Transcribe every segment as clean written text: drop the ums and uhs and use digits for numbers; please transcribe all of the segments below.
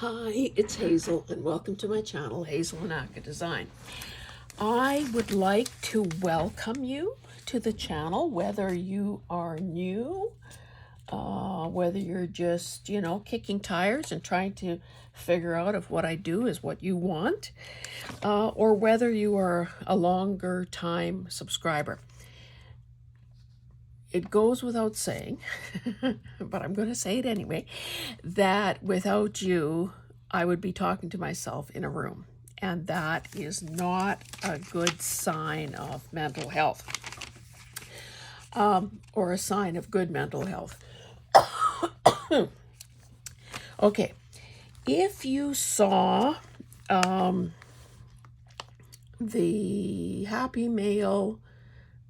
Hi, it's Hazel, and welcome to my channel, Hazel and Aka Design. I would like to welcome you to the channel, whether you are new, whether you're just, kicking tires and trying to figure out if what I do is what you want, or whether you are a longer time subscriber. It goes without saying, but I'm going to say it anyway, that without you, I would be talking to myself in a room. And that is not a good sign of mental health, or a sign of good mental health. Okay, if you saw the Happy Mail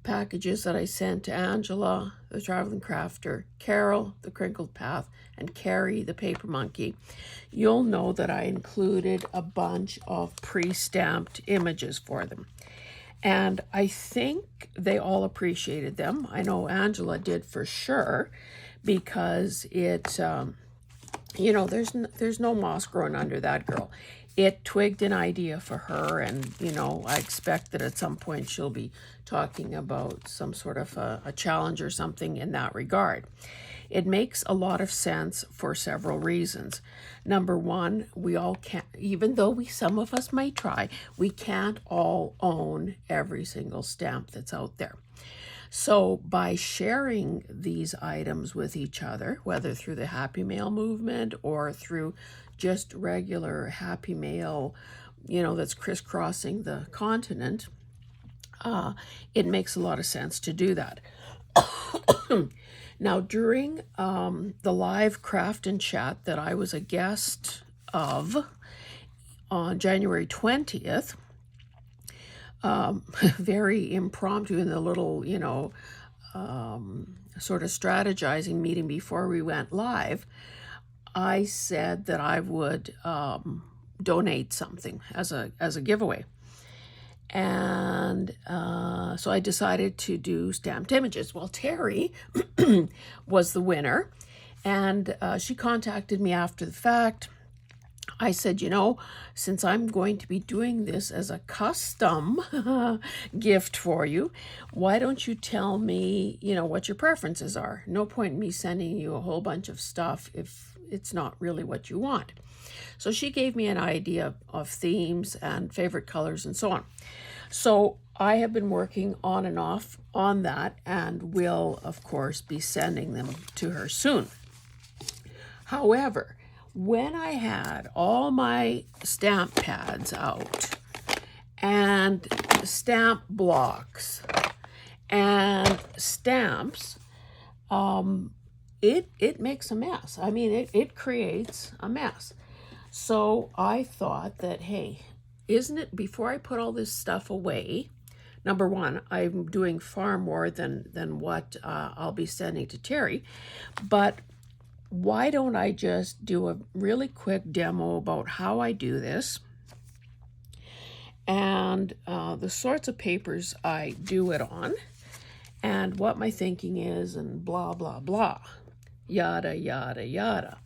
packages that I sent to Angela, the Traveling Crafter, Carol, the Crinkled Path, and Carrie, the Paper Monkey, you'll know that I included a bunch of pre-stamped images for them. And I think they all appreciated them. I know Angela did for sure, because it, there's no moss growing under that girl. It twigged an idea for her, and I expect that at some point she'll be talking about some sort of a challenge or something in that regard. It makes a lot of sense for several reasons. Number one, we all can't, even though some of us might try, we can't all own every single stamp that's out there. So by sharing these items with each other, whether through the Happy Mail movement or through just regular Happy Mail, that's crisscrossing the continent, it makes a lot of sense to do that. Now, during the live craft and chat that I was a guest of on January 20th, very impromptu in the little, sort of strategizing meeting before we went live, I said that I would donate something as a giveaway. And so I decided to do stamped images. Well, Terry was the winner, and she contacted me after the fact. I said, since I'm going to be doing this as a custom gift for you, why don't you tell me, what your preferences are? No point in me sending you a whole bunch of stuff if it's not really what you want. So she gave me an idea of themes and favorite colors and so on. So I have been working on and off on that, and will, of course, be sending them to her soon. However, when I had all my stamp pads out and stamp blocks and stamps, it makes a mess. I mean, it creates a mess. So I thought that, hey, isn't it, before I put all this stuff away, number one, I'm doing far more than what I'll be sending to Terry, but why don't I just do a really quick demo about how I do this and the sorts of papers I do it on and what my thinking is, and blah, blah, blah, yada, yada, yada.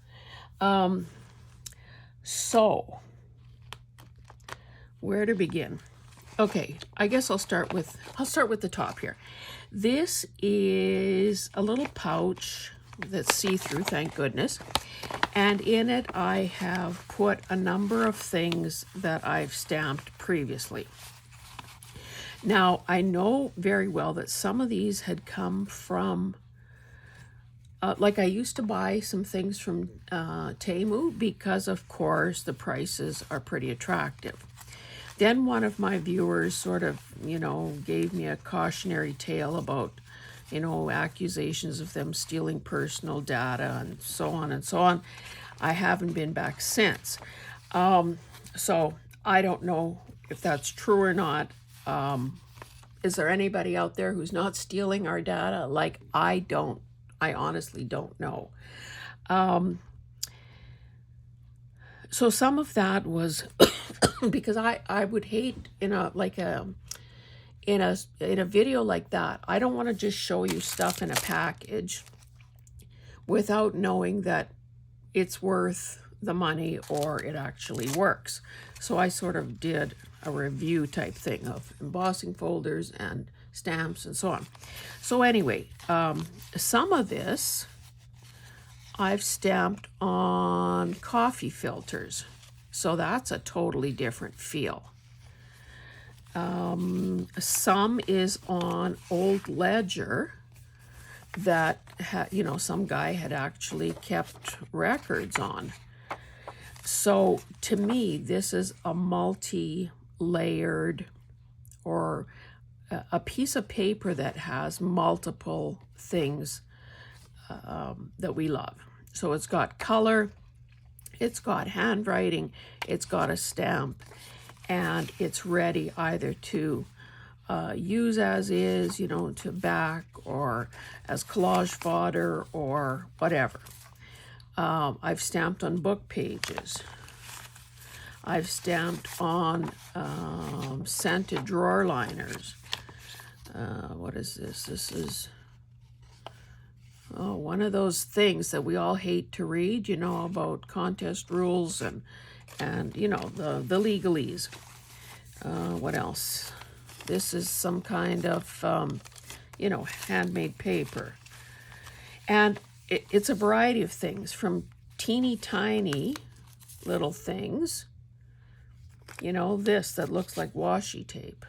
So where to begin? Okay, I guess I'll start with the top here. This is a little pouch that's see-through, thank goodness. And in it, I have put a number of things that I've stamped previously. Now, I know very well that some of these had come from, like I used to buy some things from Temu because, of course, the prices are pretty attractive. Then one of my viewers sort of, gave me a cautionary tale about, accusations of them stealing personal data and so on and so on. I haven't been back since. So I don't know if that's true or not. Is there anybody out there who's not stealing our data? Like, I honestly don't know. So some of that was because I would hate in a video like that, I don't want to just show you stuff in a package without knowing that it's worth the money or it actually works. So I sort of did a review type thing of embossing folders and stamps and so on. So anyway, some of this I've stamped on coffee filters. So that's a totally different feel. Some is on old ledger that some guy had actually kept records on. So to me, this is a multi-layered, or a piece of paper that has multiple things that we love. So it's got color, it's got handwriting, it's got a stamp, and it's ready either to use as is, to back, or as collage fodder, or whatever. I've stamped on book pages. I've stamped on scented drawer liners. What is this? This is one of those things that we all hate to read, about contest rules and the legalese. What else? This is some kind of, handmade paper. And it's a variety of things, from teeny tiny little things, this that looks like washi tape.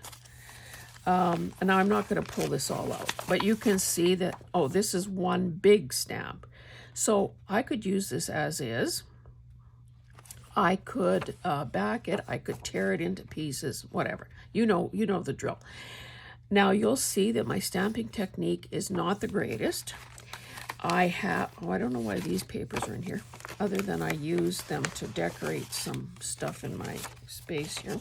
And now I'm not going to pull this all out, but you can see that, this is one big stamp. So I could use this as is. I could back it, I could tear it into pieces, whatever. You know the drill. Now you'll see that my stamping technique is not the greatest. I don't know why these papers are in here, other than I use them to decorate some stuff in my space here.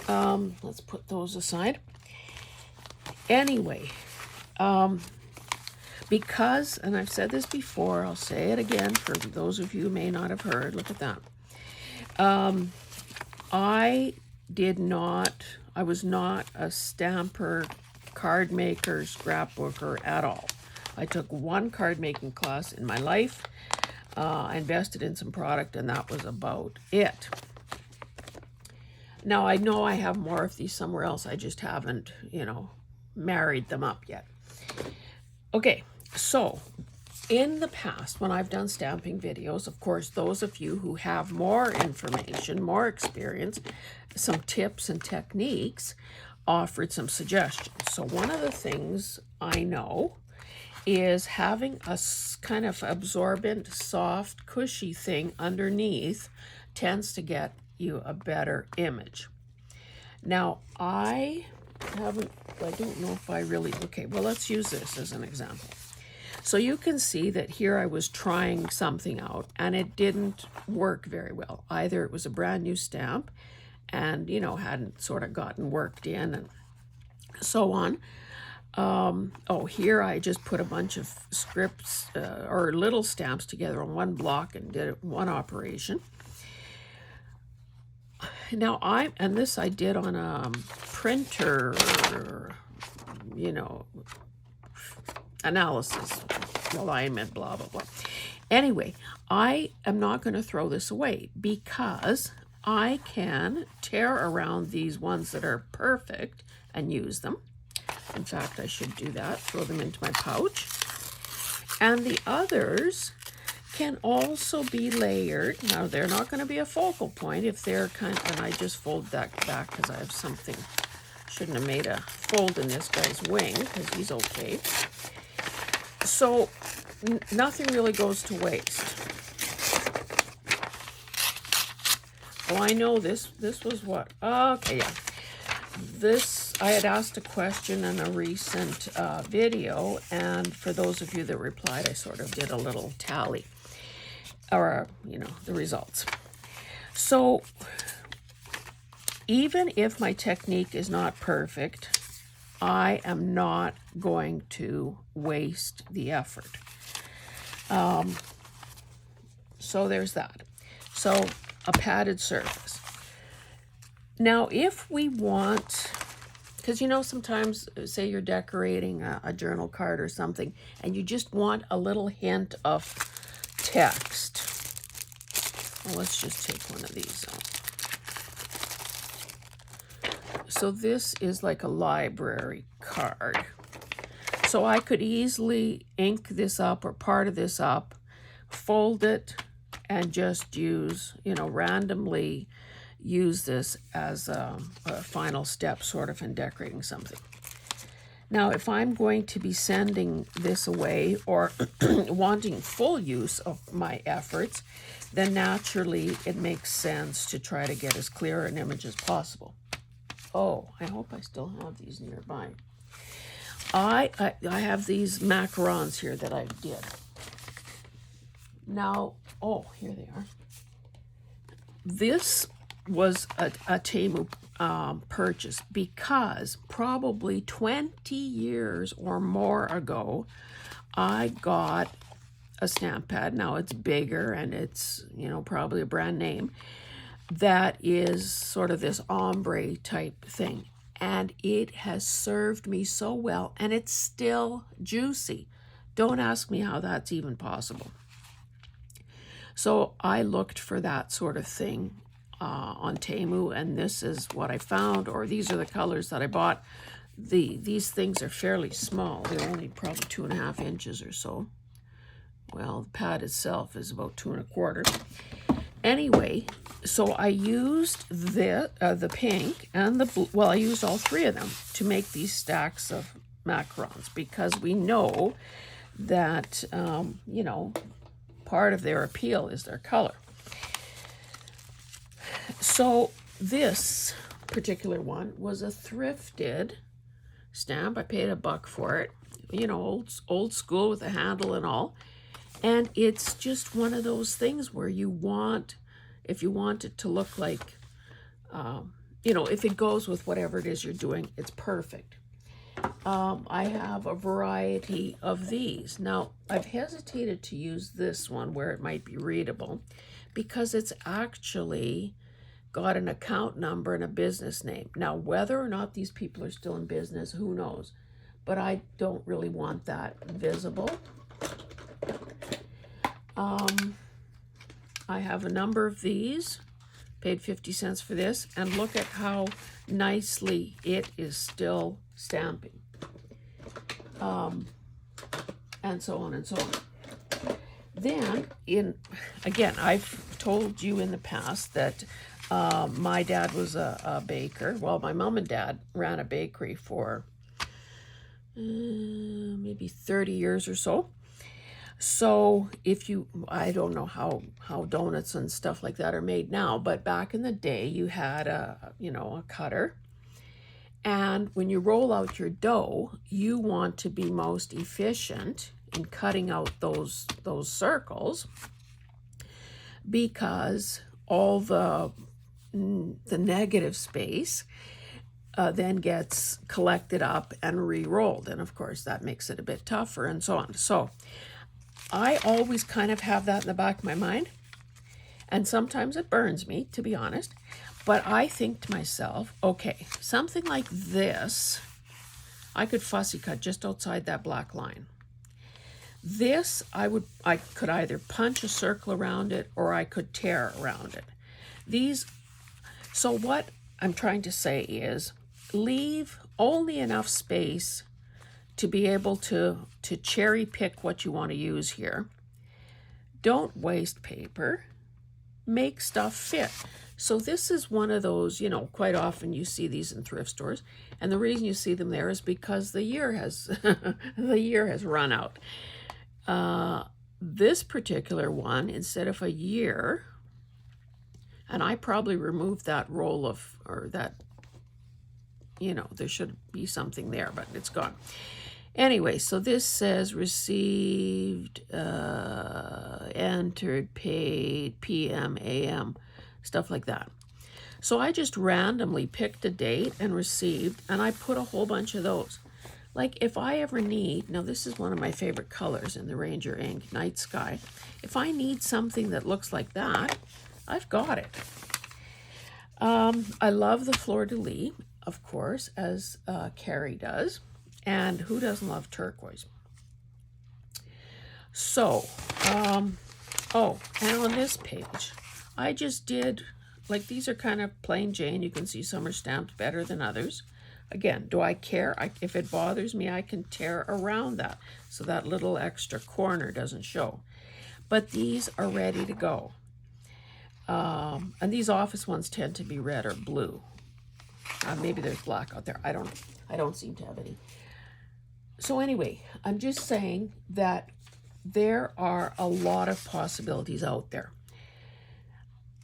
Let's put those aside. Anyway, because, and I've said this before, I'll say it again for those of you who may not have heard, look at that. I was not a stamper, card maker, scrapbooker at all. I took one card making class in my life. I invested in some product, and that was about it. Now, I know I have more of these somewhere else. I just haven't, married them up yet. Okay, so in the past, when I've done stamping videos, of course, those of you who have more information, more experience, some tips and techniques, offered some suggestions. So one of the things I know is having a kind of absorbent, soft, cushy thing underneath tends to get you a better image. Now, I don't know if I really, okay, well, let's use this as an example. So you can see that here I was trying something out and it didn't work very well. Either it was a brand new stamp and, hadn't sort of gotten worked in and so on. Here I just put a bunch of scripts or little stamps together on one block and did one operation. Now this I did on a printer, analysis, alignment, blah, blah, blah. Anyway, I am not going to throw this away because I can tear around these ones that are perfect and use them. In fact, I should do that, throw them into my pouch. And the others can also be layered. Now, they're not going to be a focal point if they're and I just fold that back because I have something, shouldn't have made a fold in this guy's wing because he's okay. So nothing really goes to waste. Oh, I know this was what? Okay, yeah. This, I had asked a question in a recent video, and for those of you that replied, I sort of did a little tally, or, the results. So even if my technique is not perfect, I am not going to waste the effort. So there's that. So a padded surface. Now, if we want, because sometimes, say you're decorating a journal card or something, and you just want a little hint of text. Well, let's just take one of these out. So this is like a library card. So I could easily ink this up or part of this up, fold it, and just use, randomly use this as a final step sort of in decorating something. Now, if I'm going to be sending this away or wanting full use of my efforts, then naturally it makes sense to try to get as clear an image as possible. Oh, I hope I still have these nearby. I have these macarons here that I did. Now, oh, here they are. This was a Temu purchase because probably 20 years or more ago, I got a stamp pad. Now it's bigger and it's, probably a brand name that is sort of this ombre type thing. And it has served me so well, and it's still juicy. Don't ask me how that's even possible. So I looked for that sort of thing on Temu, and this is what I found, or these are the colors that I bought. These things are fairly small. They're only probably 2.5 inches or so. Well, the pad itself is about 2 1/4. Anyway, so I used the pink and the blue. Well, I used all three of them to make these stacks of macarons because we know that, part of their appeal is their color. So this particular one was a thrifted stamp. I paid $1 for it, old school with a handle and all. And it's just one of those things where if you want it to look like, if it goes with whatever it is you're doing, it's perfect. I have a variety of these. Now, I've hesitated to use this one where it might be readable because it's actually got an account number and a business name. Now, whether or not these people are still in business, who knows? But I don't really want that visible. I have a number of these, paid 50 cents for this, and look at how nicely it is still stamping. And so on and so on. Then, again, I've told you in the past that my dad was a baker. Well, my mom and dad ran a bakery for maybe 30 years or so. So I don't know how donuts and stuff like that are made now, but back in the day you had a cutter. And when you roll out your dough, you want to be most efficient in cutting out those circles because all the negative space then gets collected up and re-rolled. And of course that makes it a bit tougher and so on. So I always kind of have that in the back of my mind, and sometimes it burns me, to be honest, but I think to myself, okay, something like this, I could fussy cut just outside that black line. This, I could either punch a circle around it or I could tear around it. So what I'm trying to say is leave only enough space to be able to cherry pick what you want to use here. Don't waste paper. Make stuff fit. So this is one of those, quite often you see these in thrift stores, and the reason you see them there is because the year has run out. This particular one, instead of a year, and I probably removed that roll there should be something there, but it's gone. Anyway, so this says received, entered, paid, PM, AM, stuff like that. So I just randomly picked a date and received, and I put a whole bunch of those. Like if I ever need, now this is one of my favorite colors in the Ranger ink, Night Sky. If I need something that looks like that, I've got it. I love the fleur-de-lis, of course, as Carrie does. And who doesn't love turquoise? So, and on this page, I just did, like, these are kind of plain Jane. You can see some are stamped better than others. Again, do I care? If it bothers me, I can tear around that so that little extra corner doesn't show. But these are ready to go. And these office ones tend to be red or blue. Maybe there's black out there. I don't know. I don't seem to have any. So anyway, I'm just saying that there are a lot of possibilities out there.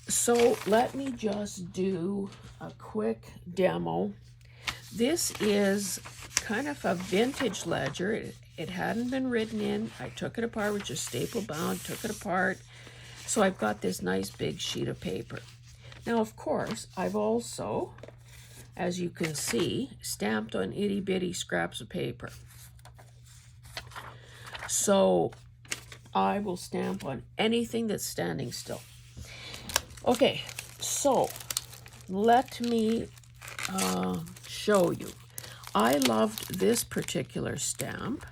So let me just do a quick demo. This is kind of a vintage ledger. It hadn't been written in. I took it apart, which is staple bound, took it apart. So I've got this nice big sheet of paper. Now, of course, I've also, as you can see, stamped on itty bitty scraps of paper. So I will stamp on anything that's standing still. Okay, so let me show you. I loved this particular stamp.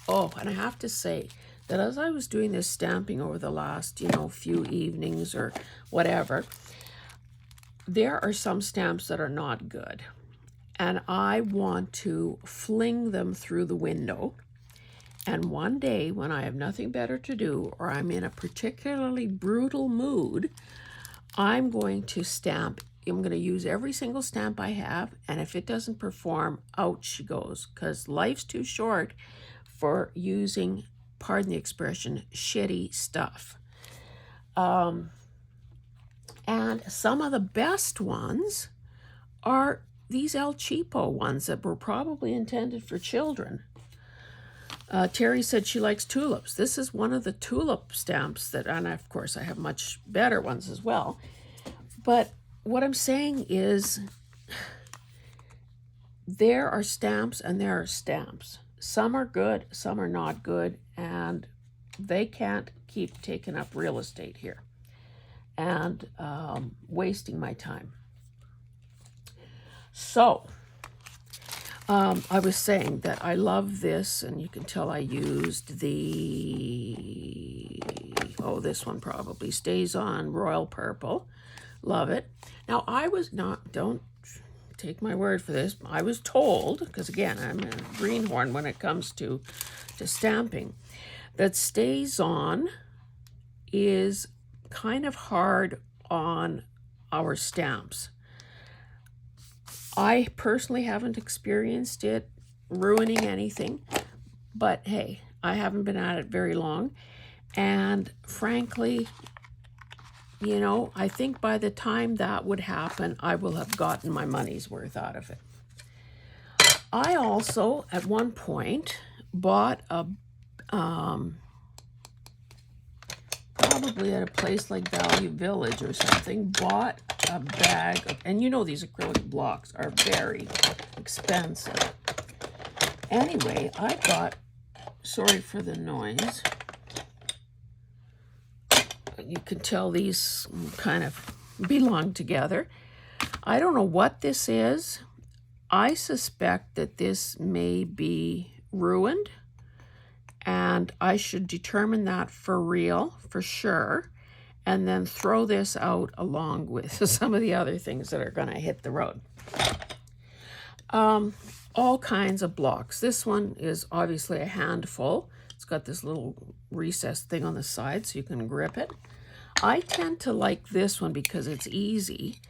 Oh, and I have to say that as I was doing this stamping over the last, few evenings or whatever, there are some stamps that are not good. And I want to fling them through the window. And one day when I have nothing better to do, or I'm in a particularly brutal mood, I'm going to stamp. I'm going to use every single stamp I have, and if it doesn't perform, out she goes, because life's too short for using, pardon the expression, shitty stuff. And some of the best ones are these El Cheapo ones that were probably intended for children. Terry said she likes tulips. This is one of the tulip stamps that, and of course I have much better ones as well. But what I'm saying is there are stamps and there are stamps. Some are good, some are not good, and they can't keep taking up real estate here and wasting my time. So I was saying that I love this, and you can tell I used this one probably stays on Royal Purple. Love it. Now don't take my word for this. I was told, because again, I'm a greenhorn when it comes to stamping, that stays on is kind of hard on our stamps. I personally haven't experienced it ruining anything, but hey, I haven't been at it very long. And frankly, I think by the time that would happen, I will have gotten my money's worth out of it. I also, at one point, bought probably at a place like Value Village or something, bought a bag of, and these acrylic blocks are very expensive. Anyway, I got, sorry for the noise, you can tell these kind of belong together. I don't know what this is. I suspect that this may be ruined, and I should determine that for real, for sure, and then throw this out along with some of the other things that are going to hit the road. All kinds of blocks. This one is obviously a handful. It's got this little recessed thing on the side so you can grip it. I tend to like this one because it's easy,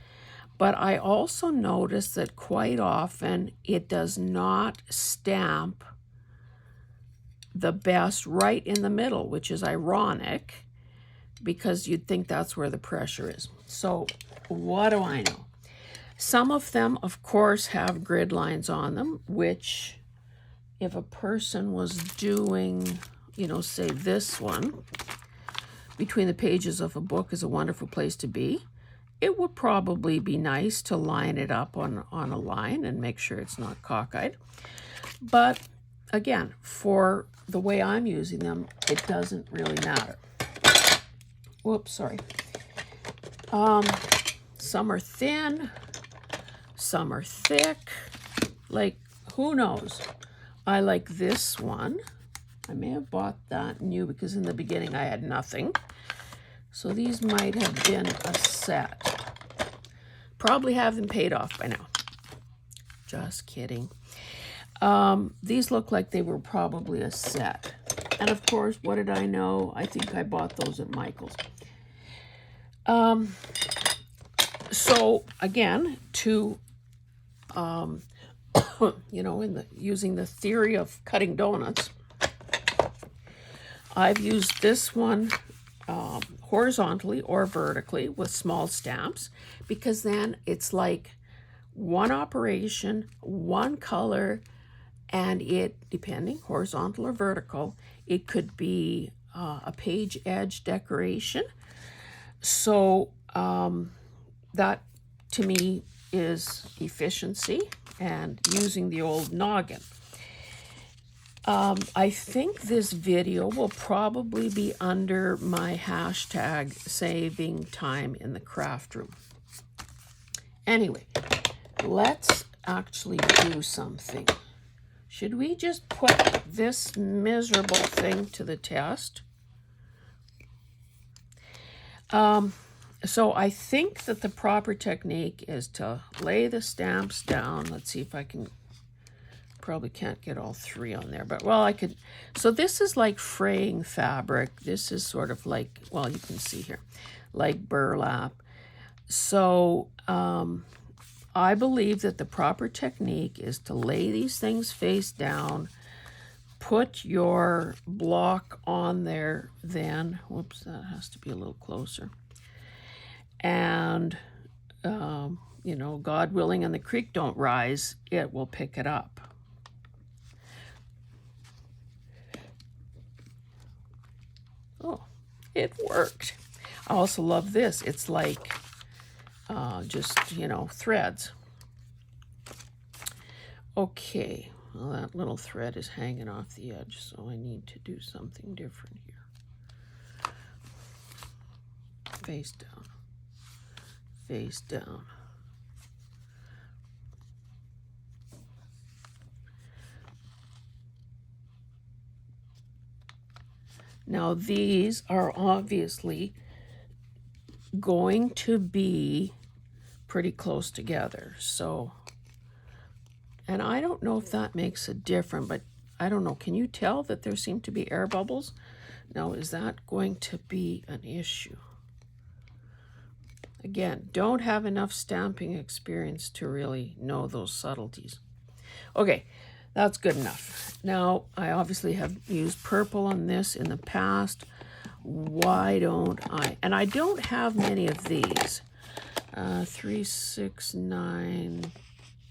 but I also notice that quite often it does not stamp the best right in the middle, which is ironic because you'd think that's where the pressure is. So what do I know? Some of them, of course, have grid lines on them, which if a person was doing, say this one, between the pages of a book is a wonderful place to be. It would probably be nice to line it up on a line and make sure it's not cockeyed. But again, for the way I'm using them, it doesn't really matter. Whoops, sorry. Some are thin, some are thick. Like, who knows? I like this one. I may have bought that new because in the beginning I had nothing. So these might have been a set. Probably have them paid off by now. Just kidding. These look like they were probably a set. And of course, what did I know? I think I bought those at Michael's. So again, to, you know, using the theory of cutting donuts, I've used this one horizontally or vertically with small stamps, because then it's like one operation, one color, and it, depending, horizontal or vertical, it could be a page edge decoration. So that to me is efficiency and using the old noggin. I think this video will probably be under my hashtag saving time in the craft room. Anyway, let's actually do something. Should we just put this miserable thing to the test? So I think that the proper technique is to lay the stamps down. Let's see if I can, probably can't get all three on there, but well, I could. So this is like fraying fabric. This is sort of like, well, you can see here, like burlap. So I believe that the proper technique is to lay these things face down, put your block on there, then, whoops, that has to be a little closer. And, you know, God willing, and the creek don't rise, it will pick it up. Oh, it worked. I also love this. It's like just, you know, threads. Okay, well, that little thread is hanging off the edge, so I need to do something different here. Face down. Face down. Now these are obviously going to be pretty close together, so, and I don't know if that makes a difference, but I don't know, can you tell that there seem to be air bubbles? Now, is that going to be an issue? Again, don't have enough stamping experience to really know those subtleties. Okay, that's good enough. Now, I obviously have used purple on this in the past. Why don't I? And I don't have many of these. 3, 6, 9,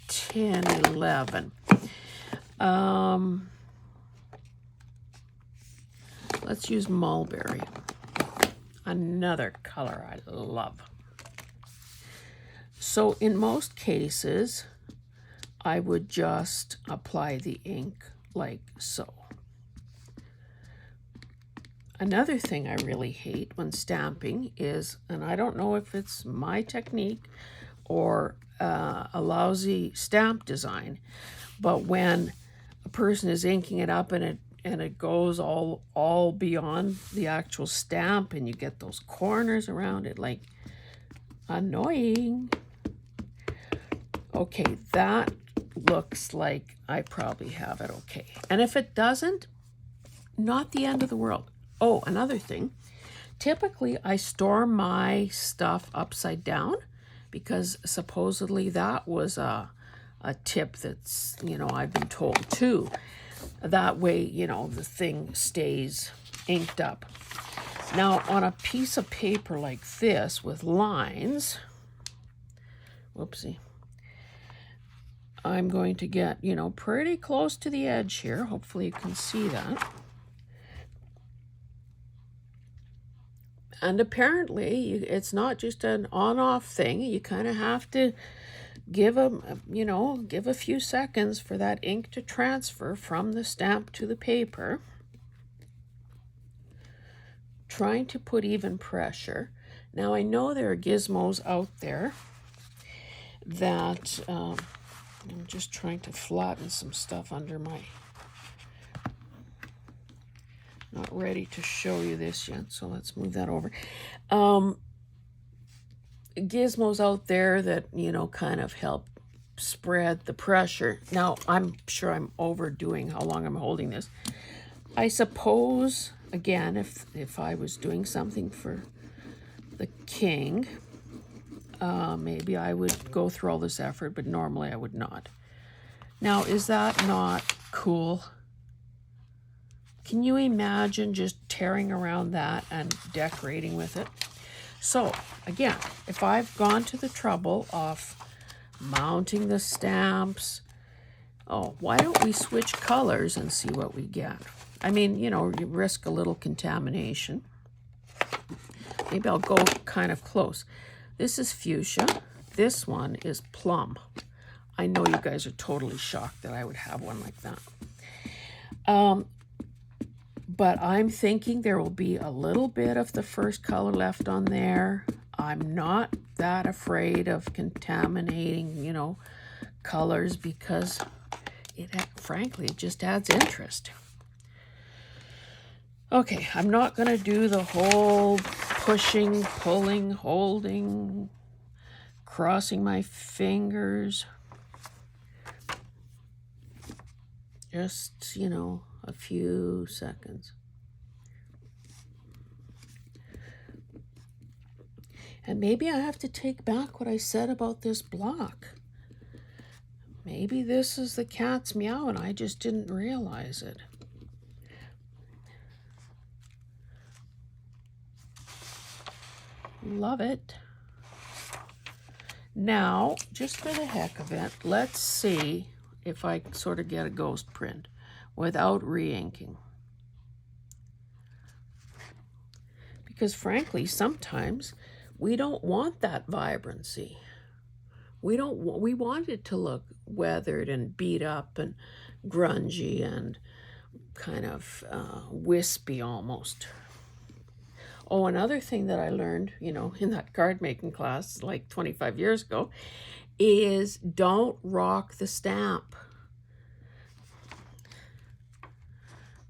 10, 11. Let's use mulberry. Another color I love. So in most cases, I would just apply the ink like so. Another thing I really hate when stamping is, and I don't know if it's my technique or a lousy stamp design, but when a person is inking it up and it goes all beyond the actual stamp, and you get those corners around it, like, annoying. Okay, that looks like I probably have it okay. And if it doesn't, not the end of the world. Oh, another thing. Typically, I store my stuff upside down because supposedly that was a tip that's, you know, I've been told too. That way, you know, the thing stays inked up. Now, on a piece of paper like this with lines, whoopsie, I'm going to get, you know, pretty close to the edge here. Hopefully you can see that. And apparently, it's not just an on-off thing. You kind of have to give a few seconds for that ink to transfer from the stamp to the paper. Trying to put even pressure. Now, I know there are gizmos out there that I'm just trying to flatten some stuff under my Not ready to show you this yet, so let's move that over. Gizmos out there that, you know, kind of help spread the pressure. Now, I'm sure I'm overdoing how long I'm holding this. I suppose, again, if I was doing something for the king, maybe I would go through all this effort, but normally I would not. Now, is that not cool? Can you imagine just tearing around that and decorating with it? So, again, if I've gone to the trouble of mounting the stamps, why don't we switch colors and see what we get? I mean, you know, you risk a little contamination. Maybe I'll go kind of close. This is fuchsia. This one is plum. I know you guys are totally shocked that I would have one like that. But I'm thinking there will be a little bit of the first color left on there. I'm not that afraid of contaminating, you know, colors because frankly, it just adds interest. Okay, I'm not going to do the whole pushing, pulling, holding, crossing my fingers. Just, you know, a few seconds. And maybe I have to take back what I said about this block. Maybe this is the cat's meow and I just didn't realize it. Love it. Now, just for the heck of it, let's see if I sort of get a ghost print without re-inking. Because frankly, sometimes we don't want that vibrancy. We want it to look weathered and beat up and grungy and kind of wispy almost. Oh, another thing that I learned, you know, in that card making class like 25 years ago is don't rock the stamp.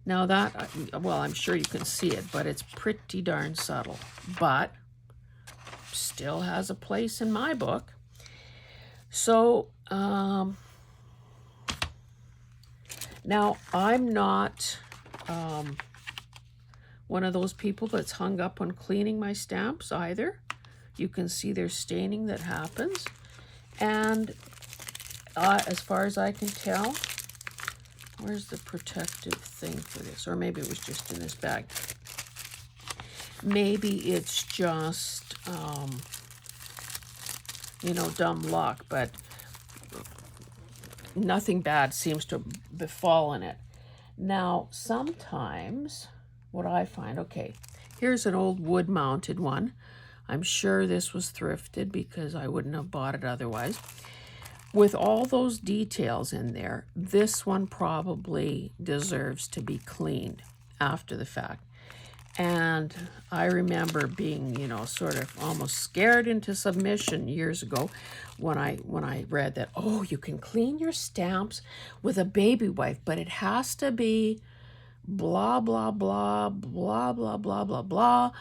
Now that, well, I'm sure you can see it, but it's pretty darn subtle, but still has a place in my book. So, now I'm not one of those people that's hung up on cleaning my stamps either. You can see there's staining that happens. And as far as I can tell, where's the protective thing for this? Or maybe it was just in this bag. Maybe it's just, you know, dumb luck, but nothing bad seems to have befallen it. Now, sometimes what I find, okay, here's an old wood-mounted one. I'm sure this was thrifted because I wouldn't have bought it otherwise. With all those details in there, this one probably deserves to be cleaned after the fact. And I remember being, you know, sort of almost scared into submission years ago when I read that, oh, you can clean your stamps with a baby wipe, but it has to be blah, blah, blah, blah, blah, blah, blah, blah,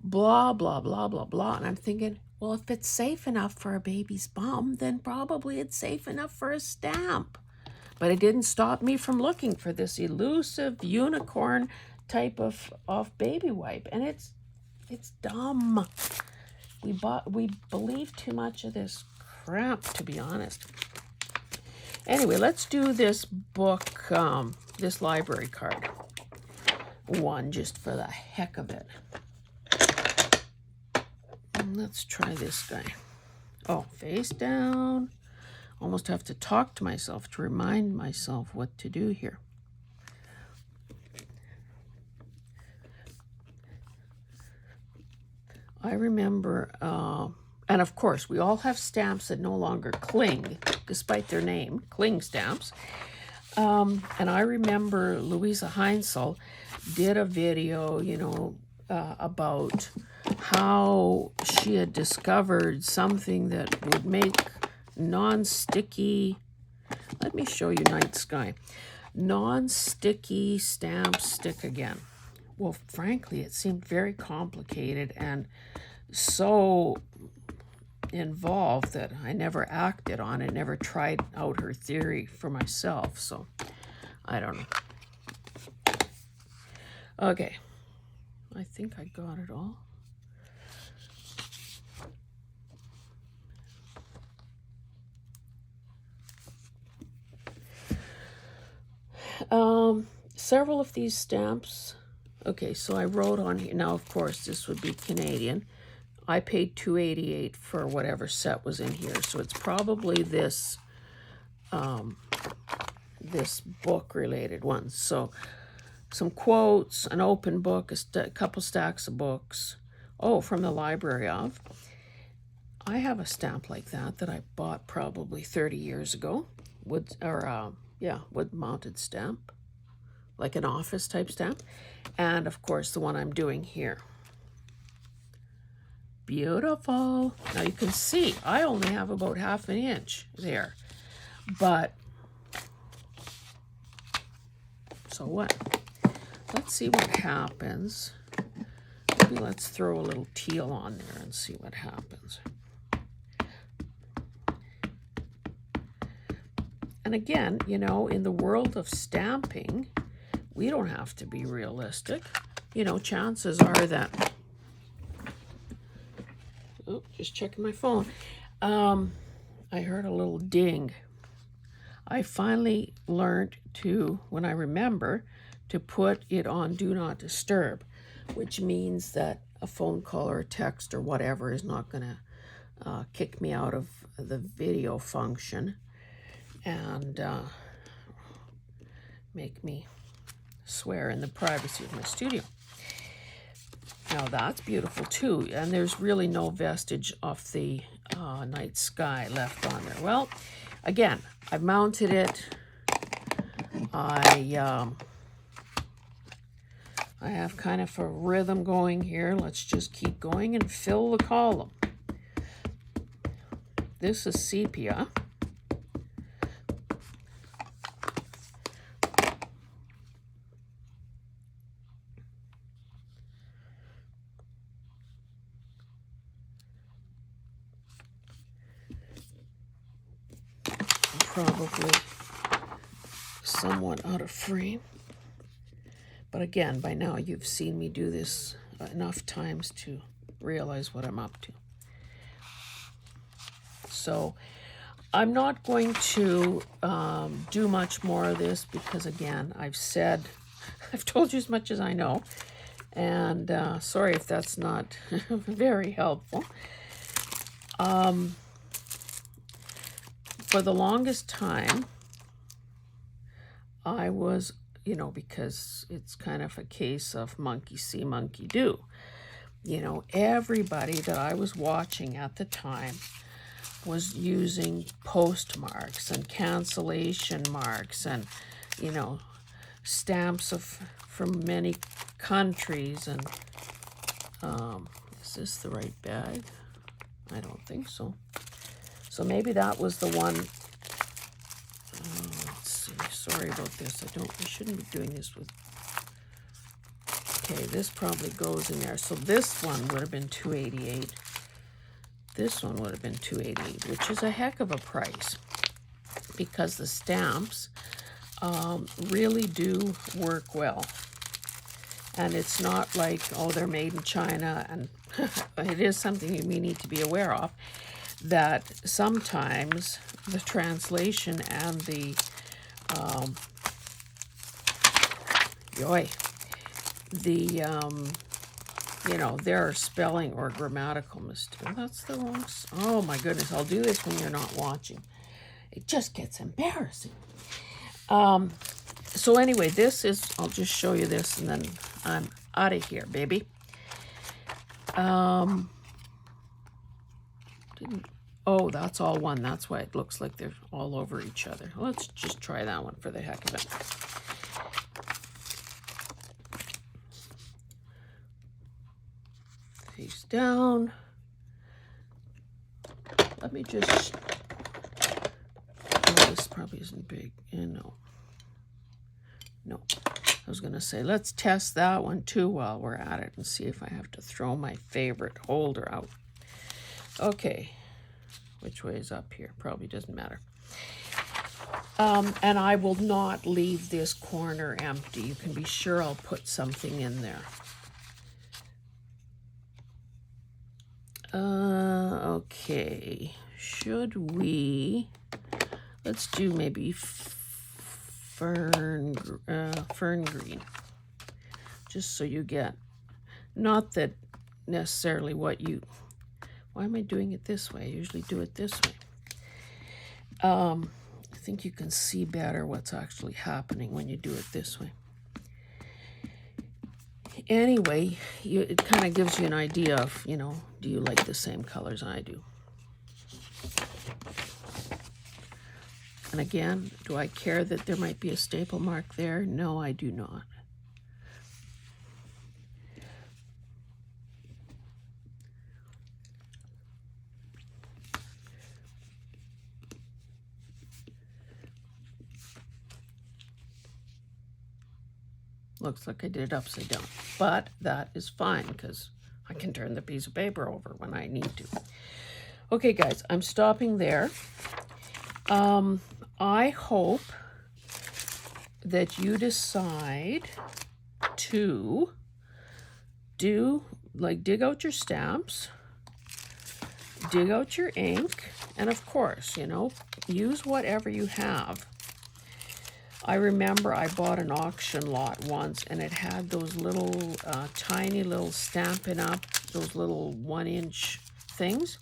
blah, blah, blah, blah, blah. And I'm thinking, well, if it's safe enough for a baby's bum, then probably it's safe enough for a stamp. But it didn't stop me from looking for this elusive unicorn type of baby wipe. And it's dumb. We believe too much of this crap, to be honest. Anyway, let's do this book, this library card one just for the heck of it. Let's try this guy. Oh, face down. Almost have to talk to myself to remind myself what to do here. I remember, and of course, we all have stamps that no longer cling, despite their name, cling stamps. And I remember Louisa Heinzel did a video, you know, about how she had discovered something that would make non-sticky, let me show you Night Sky, non-sticky stamps stick again. well, frankly, it seemed very complicated and so involved that I never acted on it, never tried out her theory for myself. So I don't know. Okay, I think I got it all. Several of these stamps. Okay, so I wrote on here. Now, of course, this would be Canadian. I paid $2.88 for whatever set was in here, so it's probably this this book-related one. So some quotes, an open book, a couple stacks of books. Oh, from the library of. I have a stamp like that I bought probably 30 years ago. Wood-mounted stamp, like an office type stamp. And of course the one I'm doing here. Beautiful. Now you can see I only have about half an inch there, but so what? Let's see what happens. Maybe let's throw a little teal on there and see what happens. And again, you know, in the world of stamping, we don't have to be realistic. You know, chances are that, oh, just checking my phone. I heard a little ding. I finally learned to, when I remember, to put it on Do Not Disturb, which means that a phone call or a text or whatever is not going to kick me out of the video function and make me swear in the privacy of my studio. Now that's beautiful too, and there's really no vestige of the night sky left on there. Well, again, I've mounted it. I have kind of a rhythm going here. Let's just keep going and fill the column. This is sepia. Probably somewhat out of frame. But again, by now you've seen me do this enough times to realize what I'm up to. So I'm not going to do much more of this because, again, I've told you as much as I know. And sorry if that's not very helpful. For the longest time, I was, you know, because it's kind of a case of monkey see, monkey do. You know, everybody that I was watching at the time was using postmarks and cancellation marks and, you know, stamps from many countries. And is this the right bag? I don't think so. So maybe that was the one. Let's see. Sorry about this. I shouldn't be doing this with. Okay, this probably goes in there. So this one would have been $2.88. This one would have been $2.88, which is a heck of a price because the stamps really do work well. And it's not like, oh, they're made in China. And it is something you may need to be aware of, that sometimes the translation and the you know, there are spelling or grammatical mistakes. That's the wrong. Oh my goodness, I'll do this when you're not watching. It just gets embarrassing. So anyway, this is, I'll just show you this and then I'm out of here, baby. Oh, that's all one. That's why it looks like they're all over each other. Let's just try that one for the heck of it. Face down. Let me just... Oh, this probably isn't big. No. I was going to say, let's test that one too while we're at it and see if I have to throw my favorite holder out. Okay, which way is up here? Probably doesn't matter. And I will not leave this corner empty. You can be sure I'll put something in there. Okay, should we, let's do maybe fern green, just so you get, not that necessarily what you, why am I doing it this way? I usually do it this way. I think you can see better what's actually happening when you do it this way. Anyway, it kind of gives you an idea of, you know, do you like the same colors I do? And again, do I care that there might be a staple mark there? No, I do not. Looks like I did it upside down, but that is fine because I can turn the piece of paper over when I need to. Okay, guys, I'm stopping there. I hope that you decide to dig out your stamps, dig out your ink, and of course, you know, use whatever you have. I remember I bought an auction lot once and it had those little tiny little Stampin' Up, those little 1-inch things.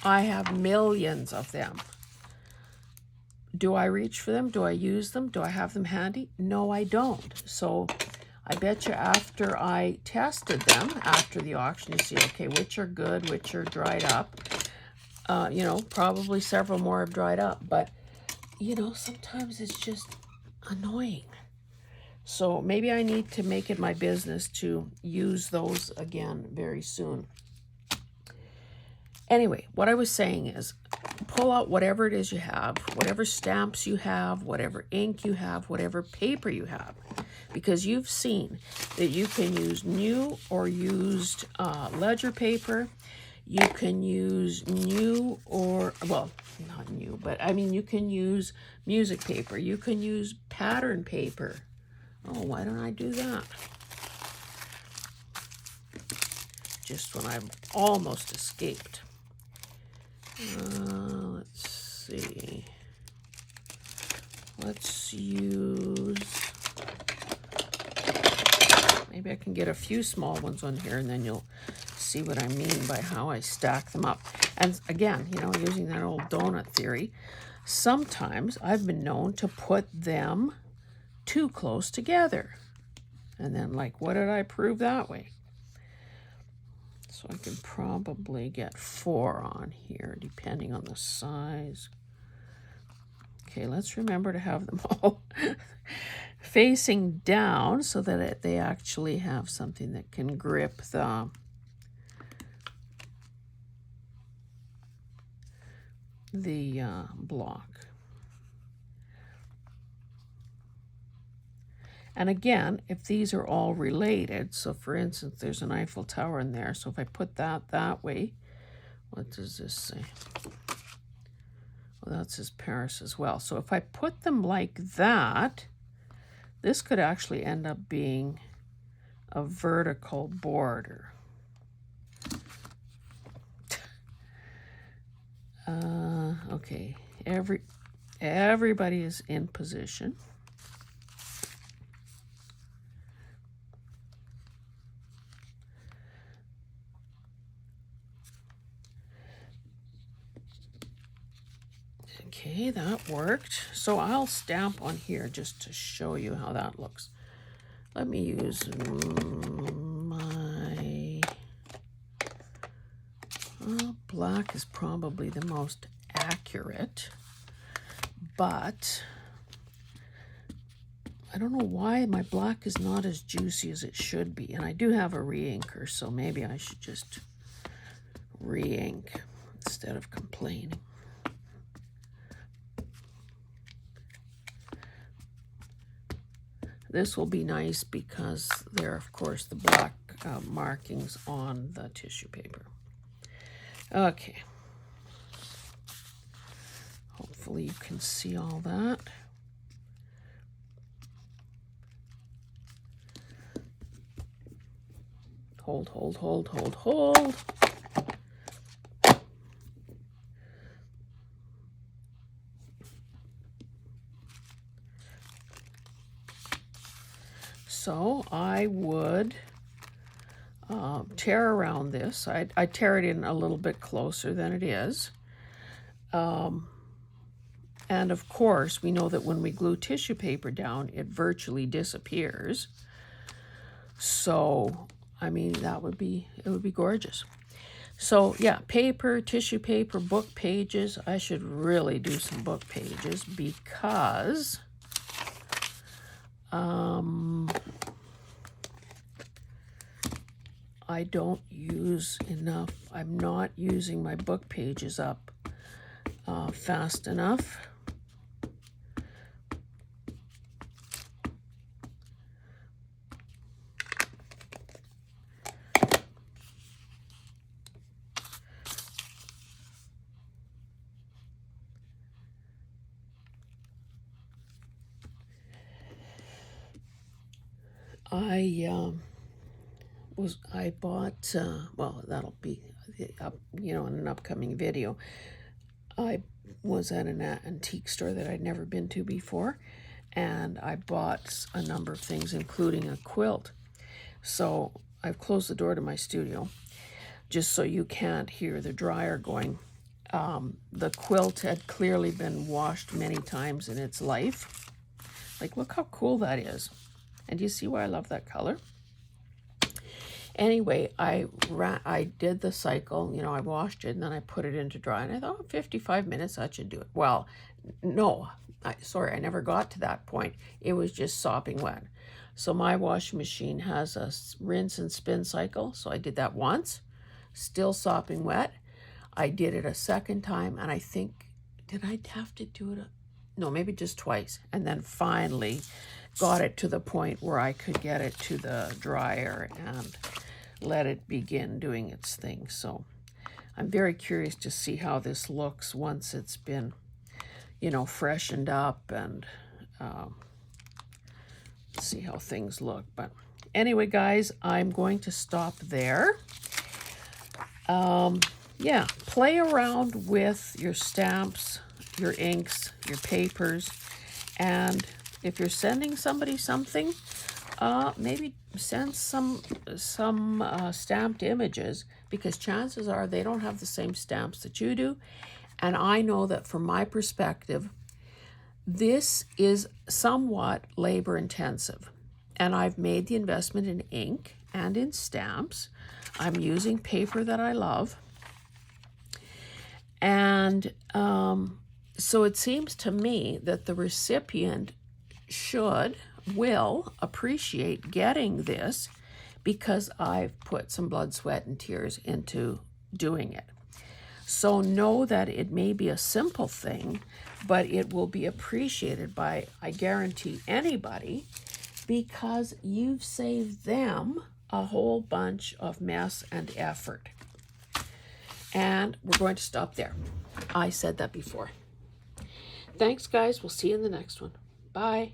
I have millions of them. Do I reach for them? Do I use them? Do I have them handy? No, I don't. So I bet you after I tested them, after the auction, you see, okay, which are good, which are dried up. You know, probably several more have dried up. But, you know, sometimes it's just annoying. So maybe I need to make it my business to use those again very soon. Anyway, what I was saying is pull out whatever it is you have, whatever stamps you have, whatever ink you have, whatever paper you have, because you've seen that you can use new or used ledger paper. You can use new or, well, not new, but I mean, you can use music paper. You can use pattern paper. Oh, why don't I do that? Just when I've almost escaped. Let's see. Let's use, maybe I can get a few small ones on here and then you'll see what I mean by how I stack them up. And again, you know, using that old donut theory, sometimes I've been known to put them too close together. And then, like, what did I prove that way? So I can probably get 4 on here, depending on the size. Okay, let's remember to have them all facing down so that they actually have something that can grip the block. And again, if these are all related, so for instance, there's an Eiffel Tower in there. So if I put that way, what does this say? Well, that says Paris as well. So if I put them like that, this could actually end up being a vertical border. Okay, everybody is in position. Okay, that worked. So I'll stamp on here just to show you how that looks. Let me use my black is probably the most accurate, but I don't know why my black is not as juicy as it should be. And I do have a re-inker, so maybe I should just re-ink instead of complaining. this will be nice because there are, of course, the black markings on the tissue paper. Okay. Hopefully you can see all that. Hold, hold, hold, hold, hold. So I would tear around this. I tear it in a little bit closer than it is. And of course, we know that when we glue tissue paper down, it virtually disappears. So, I mean, it would be gorgeous. So yeah, paper, tissue paper, book pages. I should really do some book pages because I don't use enough. I'm not using my book pages up fast enough. I bought, well, that'll be, in an upcoming video. I was at an antique store that I'd never been to before, and I bought a number of things, including a quilt. So I've closed the door to my studio, just so you can't hear the dryer going. The quilt had clearly been washed many times in its life. Like, look how cool that is. And do you see why I love that color? Anyway, I did the cycle, I washed it and then I put it into dry, and I thought 55 minutes, that should do it. Well, no, I never got to that point. It was just sopping wet. So my washing machine has a rinse and spin cycle. So I did that once, still sopping wet. I did it a second time, and I think, did I have to do it? No, maybe just twice. And then finally got it to the point where I could get it to the dryer and let it begin doing its thing. So I'm very curious to see how this looks once it's been, freshened up, and see how things look. But anyway, guys, I'm going to stop there. Yeah, play around with your stamps, your inks, your papers, and if you're sending somebody something, maybe send some stamped images, because chances are they don't have the same stamps that you do. And I know that from my perspective, this is somewhat labor intensive. And I've made the investment in ink and in stamps. I'm using paper that I love. And so it seems to me that the recipient will appreciate getting this, because I've put some blood, sweat, and tears into doing it. So know that it may be a simple thing, but it will be appreciated by, I guarantee, anybody, because you've saved them a whole bunch of mess and effort. And we're going to stop there. I said that before. Thanks, guys. We'll see you in the next one. Bye.